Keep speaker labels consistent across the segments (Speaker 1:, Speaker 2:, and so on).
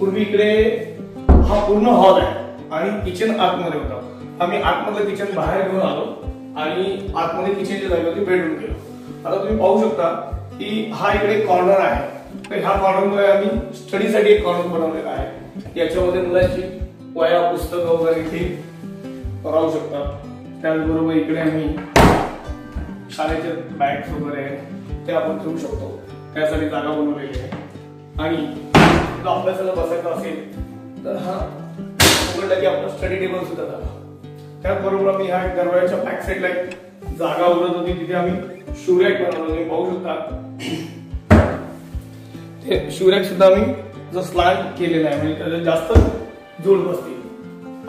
Speaker 1: पूर्वी इकडे हा पूर्ण हॉल आहे आणि किचन आतमध्ये होता. आम्ही आतमधलं किचन बाहेर घेऊन आलो आणि आतमध्ये किचनच्या जागी होती बेडरूम केलं. आता तुम्ही पाहू शकता की हा इकडे कॉर्नर आहे. तर ह्या कॉर्नरमध्ये आम्ही स्टडीसाठी एक कॉर्नर बनवलेला आहे. याच्यामध्ये मुलांची वह्या पुस्तकं वगैरे इथे राहू शकतात. त्याचबरोबर इकडे आम्ही शाळेचे बॅग्स वगैरे ते आपण ठेवू शकतो. त्यासाठी जागा बनवलेली आहे. आणि जर अभ्यासाला बसायचं असेल तर हा उघडला की आपला स्टडी टेबल सुद्धा झाला. त्याचबरोबर आम्ही ह्या दरवाजाच्या बॅक साईडला एक जागा उरत होती, तिथे आम्ही शूरॅक बनवलं. तुम्ही पाहू शकता ते शूरॅक सुद्धा आम्ही जो स्लॅब केलेला आहे, म्हणजे त्याला जास्त जोड बसते.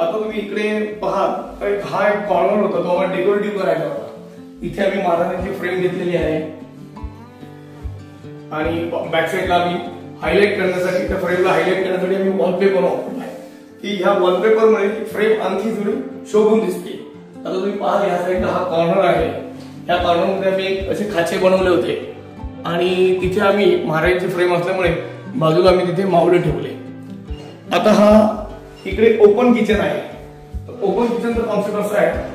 Speaker 1: आता तुम्ही इकडे पहा तर हा एक कॉर्नर होता, तो आम्हाला डेकोरेटिव्ह करायचा होता. इथे आम्ही महाराजांची फ्रेम घेतलेली आहे आणि बॅक साईडला आम्ही हायलाइट करण्यासाठी, त्या फ्रेमला हायलाइट करण्यासाठी आम्ही वॉलपेपर वापरला आहे की ह्या वॉलपेपरमुळे फ्रेम आणखी थोडी शोभून दिसते. आता तुम्ही पहा या साईडला हा कॉर्नर आहे. या कॉर्नरमध्ये आम्ही एक असे खाचे बनवले होते आणि तिथे आम्ही महाराजांची फ्रेम असल्यामुळे बाजूला आम्ही तिथे मावळे ठेवले. आता हा इकडे ओपन किचन आहे. ओपन किचनचा कॉन्सेप्ट असा आहे,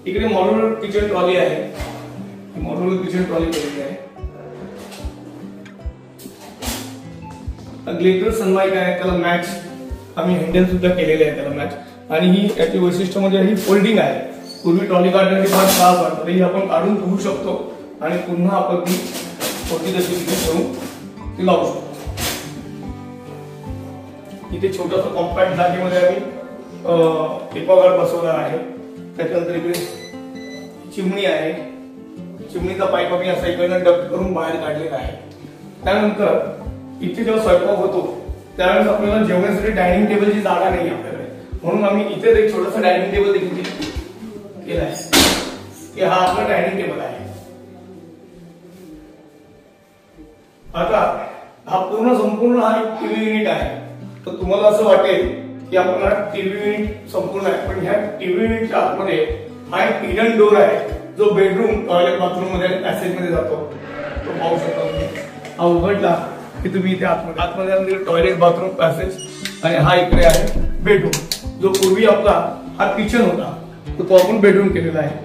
Speaker 1: इकडे मॉड्युलर किचन ट्रॉली आहे. मॉड्युलर किचन ट्रॉली केलेली आहे. ग्लिटर सनलाइट आहे, त्याला मॅच आम्ही हँडल सुद्धा केलेले आहे त्याला मॅच. आणि ही याची वैशिष्ट्य म्हणजे ही फोल्डिंग आहे. पूर्वी ट्रॉली काढण्याची फार त्रास वाटतो, ही आपण काढून ठेवू शकतो आणि पुन्हा आपण ती होती तशी तिथे ठेवून ती लावू शकतो. इथे छोटासा कॉम्पॅक्ट जागेमध्ये आम्ही एक्वागार्ड बसवला आहे. त्याच्यानंतर इकडे चिमणी आहे. चिमणीचा पाईप आम्ही असा इकडनं डक्ट करून बाहेर काढलेला आहे. त्यानंतर इथे जेव्हा स्वयंपाक होतो त्यावेळेस आपल्याला जेवणासाठी डायनिंग टेबलची जागा नाही आपल्याकडे, म्हणून आम्ही इथे एक छोटासा डायनिंग टेबल देखील केला आहे की हा आपला डायनिंग टेबल आहे. आता हा संपूर्ण हा एक टीव्ही युनिट आहे. तर तुम्हाला असं वाटेल की आपण हा टीव्ही युनिट संपूर्ण आहे, पण ह्या टीव्ही युनिटच्या आतमध्ये हा एक हिडन डोर आहे जो बेडरूम टॉयलेट बाथरूम मध्ये पॅसेज मध्ये जातो. तो पाहू शकता तुम्ही. हा उघडला की तुम्ही इथे आतमध्ये टॉयलेट बाथरूम पॅसेज आणि हा इकडे आहे बेडरूम. जो पूर्वी आपला हा किचन होता तो आपण बेडरूम केलेला आहे.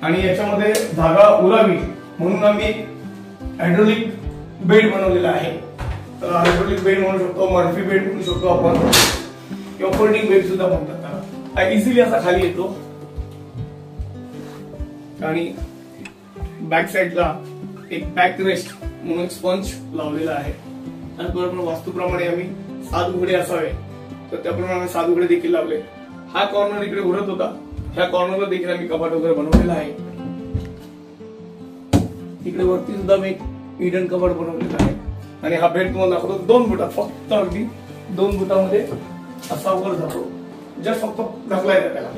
Speaker 1: आणि याच्यामध्ये जागा उरावी म्हणून आम्ही हायड्रोलिक बेड बनवलेला आहे. तर हायड्रोलिक बेड म्हणू शकतो, मर्फी बेड म्हणू शकतो आपण, किंवा फोल्डिंग बेड सुद्धा म्हणतात त्याला. हा इझिली असा खाली येतो. आणि बॅक साईडला एक बॅक रेस्ट म्हणून एक स्पंज लावलेला आहे. त्याचबरोबर वास्तूप्रमाणे आम्ही 7 उघडे असावे तर त्याप्रमाणे आम्ही 7 उघडे देखील लावले. हा कॉर्नर इकडे उरत होता, ह्या कॉर्नरला देखील आम्ही कपाट वगैरे बनवलेला आहे. इकडे वरती सुद्धा मी हिडन कपाट बनवलेला आहे. आणि हा बेड तुम्हाला दाखवतो 2 फुटात, फक्त अगदी 2 फुटामध्ये असा वर जातो. जस्ट फक्त ढकला येतं त्याला,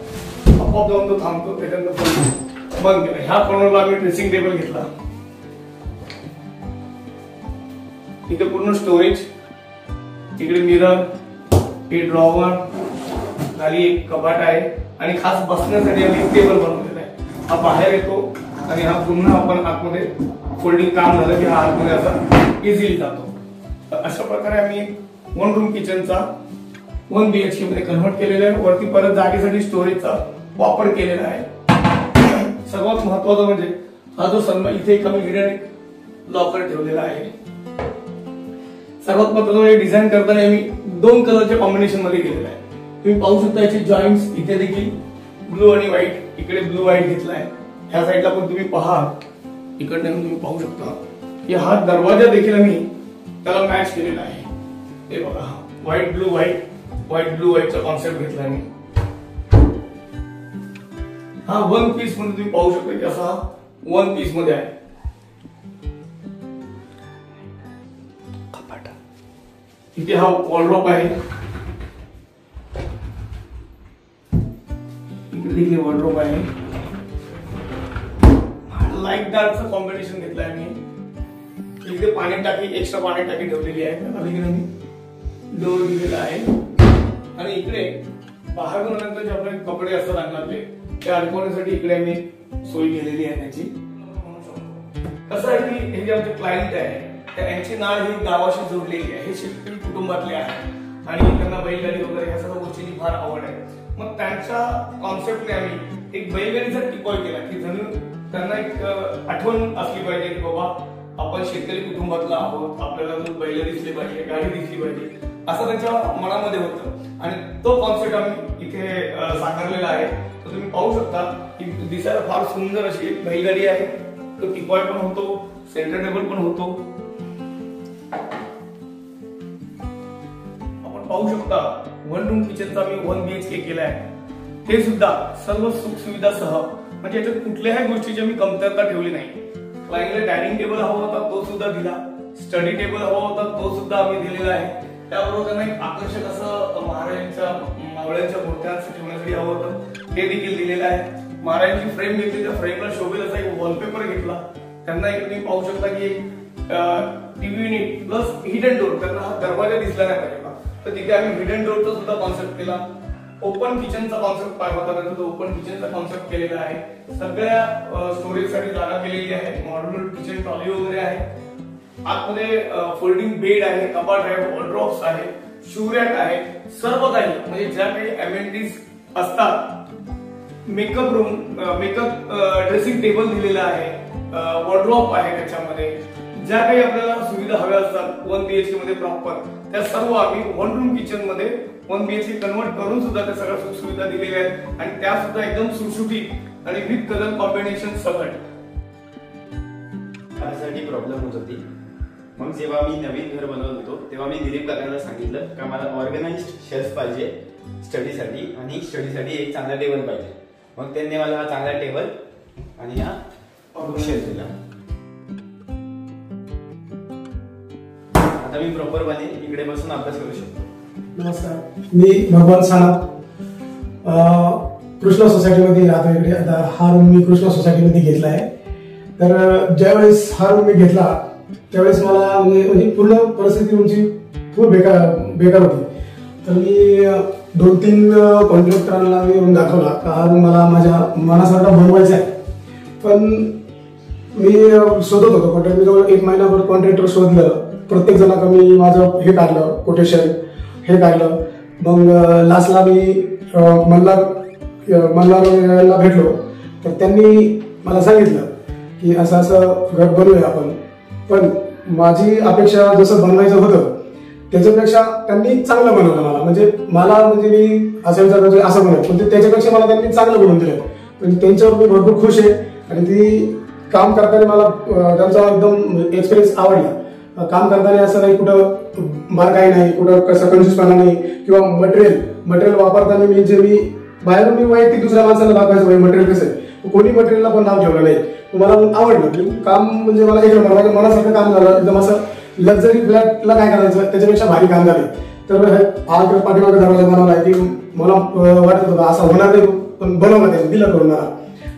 Speaker 1: आपोआप जाऊन तो थांबतो. त्याच्यानंतर बंद केला. ह्या कॉर्नरला आम्ही ड्रेसिंग टेबल घेतला. इथे पूर्ण स्टोरेज, इकडे मिरर, हे ड्रॉवर, खाली एक कपाट आहे आणि खास बसण्यासाठी आम्ही टेबल बनवलेला आहे. हा बाहेर येतो आणि हा पुन्हा आपण आतमध्ये फोल्डिंग काम झालं की हा आतमध्ये असा इझिली जातो. अशा प्रकारे आम्ही 1 रूम किचनचा 1 BHK मध्ये कन्व्हर्ट केलेला आहे. वरती परत जागेसाठी स्टोरेजचा वापर केलेला आहे. सर्वात महत्वाचं म्हणजे हा जो सन्मान, इथे एक आम्ही हिडन लॉकर ठेवलेला आहे. सर्वात महत्वाचं डिझाईन करताना आम्ही 2 कलरच्या कॉम्बिनेशन मध्ये केलेला आहे. तुम्ही पाहू शकता याचे जॉईंट्स इथे देखील ब्लू आणि व्हाईट, इकडे ब्लू व्हाईट घेतला आहे. ह्या साईडला पण तुम्ही पहा, इकडनं तुम्ही पाहू शकता की हा दरवाजा देखील आम्ही त्याला मॅच केलेला आहे. हे बघा, white blue white, white blue व्हाईटचा कॉन्सेप्ट घेतला आहे. हा 1 पीस मध्ये तुम्ही पाहू शकता की असा 1 पीस मध्ये आहे. इथे हा वॉर्डरोब आहे. इकडे देखील वॉर्डरोब आहे. लाईट डार्कचं कॉम्बिनेशन घेतलं आहे मी. इकडे पाणी टाकी, एक्स्ट्रा पाणी टाकी ठेवलेली आहे. त्याला देखील आम्ही डोर दिलेला आहे. आणि इकडे बाहेर नंतर जे आपले कपडे असतात अंगातले ते अडकवण्यासाठी इकडे आम्ही सोय केलेली आहे त्याची. कसं आहे की हे जे आमचे क्लायंट आहे तर यांची नाळ ही गावाशी जोडलेली आहे, हे शेतकरी कुटुंबातले आहे आणि त्यांना बैलगाडी वगैरे या सर्व गोष्टींची फार आवड आहे. मग त्यांच्या कॉन्सेप्टने आम्ही एक बैलगाडीचा टिपॉय केला की जणू त्यांना एक आठवण असली पाहिजे की बाबा आपण शेतकरी कुटुंबातला आहोत, आपल्याला बैल दिसले पाहिजे, गाडी दिसली पाहिजे, असं त्यांच्या मनामध्ये होतं आणि तो कॉन्सेप्ट आम्ही इथे साकारलेला आहे. तर तुम्ही पाहू शकता की दिसायला फार सुंदर अशी एक बैलगाडी आहे. तो टिपॉय पण होतो, सेंटर टेबल पण होतो. आपण पाहू शकता 1 रूम किचनचा मी 1 BHK केला आहे. हे सुद्धा सर्व सुख सुविधासह, म्हणजे याच्यात कुठल्याही गोष्टीची मी कमतरता ठेवली नाही. क्लायंटला डायनिंग टेबल हवा होता तो सुद्धा दिला, स्टडी टेबल हवा होता तो सुद्धा आम्ही दिलेला आहे. त्याबरोबर त्यांना एक आकर्षक असं महाराजांच्या मावळ्यांच्या मूर्त्यांचं ठेवण्यासाठी हवं होतं ते देखील दिलेलं आहे. महाराजांची फ्रेम घेतली, त्या फ्रेमला शोभेल असा एक वॉलपेपर घेतला. त्यांना एक तुम्ही पाहू शकता की TV unit plus hidden door, त्यांना हा दरवाजा दिसला नाही पाहिजे का, तर तिथे आम्ही हिडन डोरचा सुद्धा कॉन्सेप्ट केला. ओपन किचनचा कॉन्सेप्ट पाहिजे होता तो ओपन किचनचा कॉन्सेप्ट केलेला आहे. सगळ्या स्टोरेजसाठी जागा केलेली आहे. मॉड्युलर किचन ट्रॉली वगैरे आहे. आतमध्ये फोल्डिंग बेड आहे, कपाट आहे, वॉर्डरोब्स आहे, शू रॅक आहे, सर्व काही म्हणजे ज्या काही अमेनिटीज असतात. Makeup room, makeup dressing table दिलेला आहे, वॉर्डरोब आहे. त्याच्यामध्ये ज्या काही आपल्याला सुविधा हव्या असतात 1 BHK मध्ये प्रॉपर, त्या सर्व आम्ही 1 रूम किचन मध्ये 1 BHK कन्वर्ट करून सुद्धा त्या सगळ्या सुख सुविधा दिलेल्या आहेत आणि त्या सुद्धा एकदम सुटसुटीत आणि विथ कलर कॉम्बिनेशन सगळं.
Speaker 2: त्यासाठी प्रॉब्लेम होत होती. मग जेव्हा मी नवीन घर बनवत होतो तेव्हा मी दिलीप काकांना सांगितलं का मला ऑर्गनाइज्ड शेल्फ पाहिजे स्टडीसाठी आणि स्टडीसाठी एक चांगला टेबल पाहिजे. मग त्यांनी मला हा चांगला टेबल आणि हा शेल्फ दिला. आता मी प्रॉपरपणे इकडे बसून अभ्यास करू शकतो.
Speaker 3: नमस्कार, मी भगवान सानप, कृष्णा सोसायटीमध्ये राहतो. इकडे आता हा रूम मी कृष्णा सोसायटीमध्ये घेतला आहे. तर ज्यावेळेस हा रूम मी घेतला त्यावेळेस मला म्हणजे पूर्ण परिस्थिती तुमची खूप बेकार होती. तर मी 2-3 कॉन्ट्रॅक्टरांना मी रूम दाखवला का हा रूम मला माझ्या मनासारखा बनवायचा आहे. पण मी शोधत होतो कॉन्ट्रॅक्ट, मी जवळ 1 महिनाभर कॉन्ट्रॅक्टर शोधलं. प्रत्येक जणांना मी माझं हे काढलं, कोटेशन हे काढलं. मग लास्टला मी मल्हारला भेटलो. तर त्यांनी मला सांगितलं की असं असं घर बनवूया आपण. पण माझी अपेक्षा जसं बनवायचं होतं त्याच्यापेक्षा त्यांनी चांगलं बनवलं मला. म्हणजे मी असं विचार असं बनवलं, पण त्याच्यापेक्षा मला त्यांनी चांगलं बनवून दिलं. पण त्यांच्यावर मी भरपूर खुश आहे आणि ती काम करताना मला त्यांचा एकदम एक्सपिरियन्स आवडला. काम करताना असं काही कुठं मार काही नाही, कुठं कसं कंजूसपणा नाही किंवा मटेरियल वापरताना मी बाहेरून मी वैयक्तिक दुसऱ्या माणसाला दाखवायचं मटेरियल कसं आहे, कोणी मटेरियलला पण नाव ठेवलं नाही. मला आवडलं काम, म्हणजे मला एक माझ्या मनासारखं काम झालं. एकदम असं लक्झरी फ्लॅटला काय करायचं त्याच्यापेक्षा भारी काम झालं. तर हा पाठीमागे दरवाजा बनवला आहे की मला वाटत होतं असं होणार नाही, पण बनवलं त्यांनी, दिलं करून मला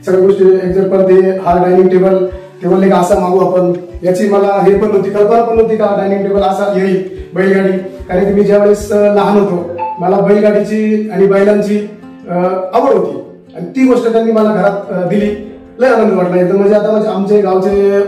Speaker 3: सगळ्या गोष्टी. एक्झॅक्ट ते हा डायनिंग टेबल एक असा मागू आपण, याची मला हे पण नव्हती, कल्पना पण नव्हती का डायनिंग टेबल असा येईल. बैलगाडी, कारण की मी ज्यावेळेस लहान होतो मला बैलगाडीची आणि बैलांची आवड होती आणि ती गोष्ट त्यांनी मला घरात दिली. लय आनंद वाटला एकदम. म्हणजे आता आमचे गावचे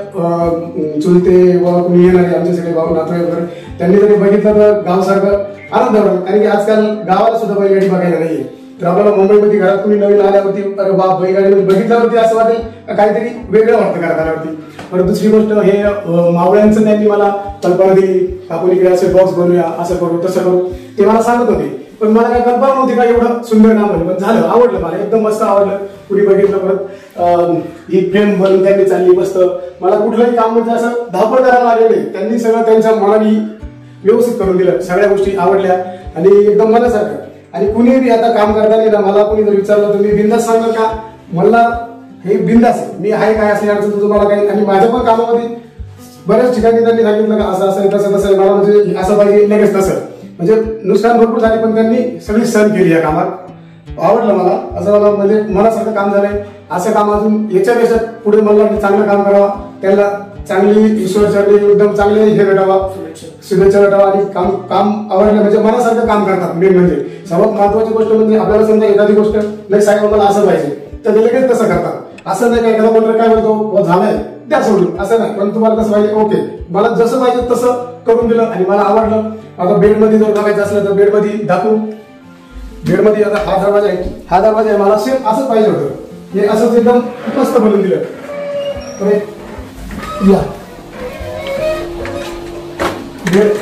Speaker 3: चुलते व कोणी येणारे आमचे सगळे भाऊ नातू वगैरे त्यांनी जरी बघितलं तर गावासारखं आनंद वाटला. कारण की आजकाल गावाला सुद्धा बैलगाडी बघायला नाहीये. तर आपल्याला मुंबईमध्ये घरात कोणी नवीन आल्यावरती अरे बाप बैलगाडी बघितल्यावरती असं वाटेल काहीतरी वेगळं वाटतं घरात आल्यावरती. पण दुसरी गोष्ट हे मावळ्यांचं त्यांनी मला कल्पना दिली, आपण इकडे असे बॉक्स बनवूया, असं करू तसं करू, ते मला सांगत होते. पण मला काय कल्पना नव्हती का एवढं सुंदर काम होईल. पण झालं, आवडलं मला, एकदम मस्त आवडलं. कुणी बघितलं परत ही फ्रेम बनवून त्यांनी चालली मस्त. मला कुठलंही काम म्हणजे असं धावपळ करायला लागले, त्यांनी सगळं त्यांच्या मनाने व्यवस्थित करून दिलं. सगळ्या गोष्टी आवडल्या आणि एकदम मनासारखं. आणि कुणी आता काम करताना मला कोणी जर विचारलं तर मी बिंदास सांगणार का मला हे बिंदास आहे, मी आहे काय असल्या अडचण तुझं मला काही. आणि माझ्या पण कामामध्ये बऱ्याच ठिकाणी त्यांनी सांगितलं का असं असं तसं तसं, मला म्हणजे असं पाहिजे लगेच तसं. म्हणजे नुकसान भरपूर झाले पण त्यांनी सगळी सहन केली या कामात. आवडलं मला, असं मला म्हणजे मनासारखं काम झालंय. असं काम अजून याच्यापेक्षा पुढे मला चांगलं काम करावं, त्याला चांगली ईश्वरचरणी एकदम चांगले हे भेटावा, शुभेच्छा भेटावा. आणि काम आवडलं म्हणजे मनासारखं काम करतात. मेन म्हणजे सर्वात महत्वाची गोष्ट म्हणजे आपल्याला समजा एखादी गोष्ट नाही साहेब मला असं पाहिजे तर ते लगेच तसं करतात. असं नाही का एखादा कोणतरी काय बोलतो झालंय त्या सोडून असं नाही. पण तुम्हाला कसं पाहिजे ओके, मला जसं पाहिजे तसं करून दिलं आणि मला आवडलं. आता बेडमध्ये जर बघायचं असलं तर बेडमध्ये दाखवू. बेडमध्ये आता हा दरवाजा आहे, हा दरवाजा आहे, मला सेम असंच पाहिजे होतं. हे असंच एकदम मस्त बनवून दिलं. तर या बेड,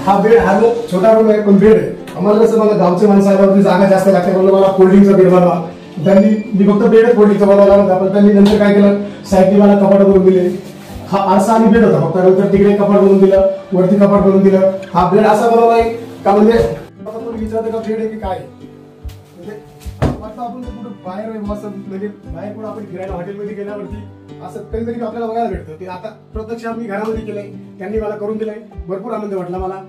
Speaker 3: हा बेड हा जो छोटा रूम आहे पण बेड आहे. आम्हाला कसं मला गावचे माणसं आल्यावरती जागा जास्त लागते म्हणून मला फोल्डिंगचा बेड बनवा. त्यांनी मी फक्त बेड फोल्डिंगचा बनवला होता, पण त्यांनी नंतर काय केलं, साईडने मला कपाट बनवून दिले. हा आरसा आणि बेड होता फक्त, नंतर तिकडे कपाट बनवून दिलं, वरती कपाट बनवून दिलं. हा बेड असा बनवलाय का म्हणजे आता कोणी विचारतं का बेड आहे की काय, म्हणजे वाटतं आपण कुठं बाहेर मस्त म्हणजे बाहेर कुठं आपण फिरायला हॉटेलमध्ये गेल्यावरती असं कधीतरी आपल्याला बघायला भेटतं. ते आता प्रत्यक्ष आम्ही घरामध्ये केलंय, त्यांनी मला करून दिलंय, भरपूर आनंद वाटला मला.